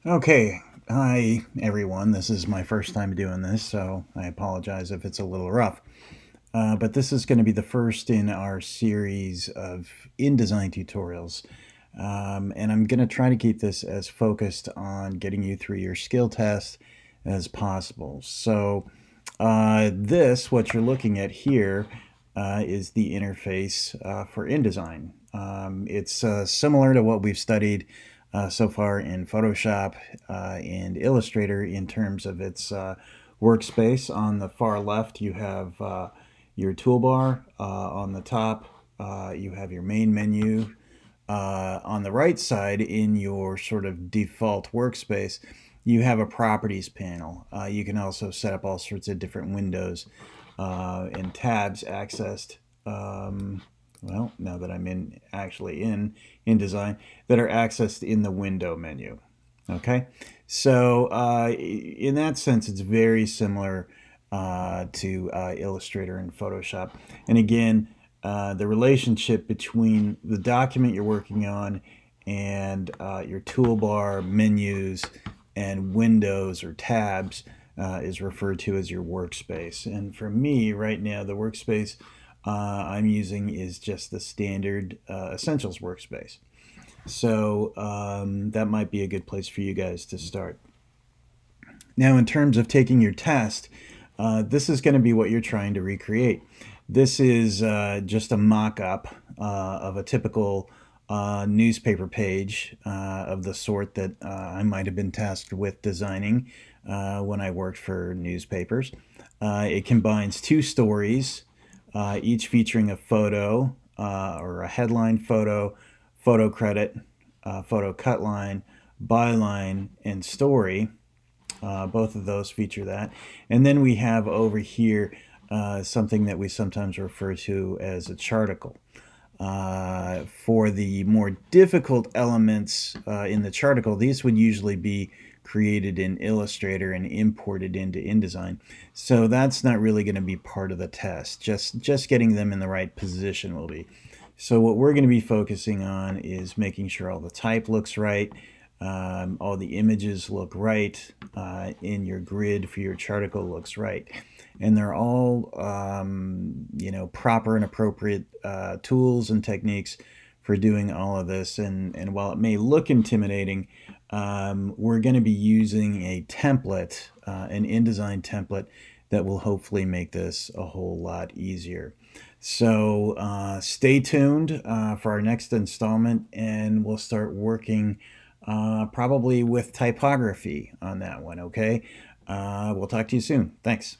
Okay, hi everyone. This is my first time doing this, so I apologize if it's a little rough. But this is going to be the first in our series of InDesign tutorials. And I'm going to try to keep this as focused on getting you through your skill test as possible. So, what you're looking at here, is the interface for InDesign. It's similar to what we've studied so far in Photoshop and Illustrator in terms of its workspace. On the far left, you have your toolbar. On the top, you have your main menu. On the right side, in your sort of default workspace, you have a properties panel. You can also set up all sorts of different windows and tabs accessed. Well, now that I'm actually in InDesign, that are accessed in the window menu. Okay, so in that sense, it's very similar to Illustrator and Photoshop. And again, the relationship between the document you're working on and your toolbar, menus, and windows or tabs is referred to as your workspace. And for me, right now, the workspace I'm using is just the standard Essentials workspace. So that might be a good place for you guys to start. Now, in terms of taking your test, this is going to be what you're trying to recreate. This is just a mock-up of a typical newspaper page of the sort that I might have been tasked with designing when I worked for newspapers. It combines two stories, each featuring a photo or a headline photo, photo credit, photo cut line, byline, and story. Both of those feature that. And then we have over here something that we sometimes refer to as a charticle. For the more difficult elements in the charticle, these would usually be created in Illustrator and imported into InDesign. So that's not really going to be part of the test. Just getting them in the right position will be. So what we're going to be focusing on is making sure all the type looks right, all the images look right, in your grid for your charticle looks right. And they're all, proper and appropriate tools and techniques for doing all of this. And while it may look intimidating, we're going to be using a template, an InDesign template, that will hopefully make this a whole lot easier. So stay tuned for our next installment, and we'll start working probably with typography on that one, okay? We'll talk to you soon. Thanks.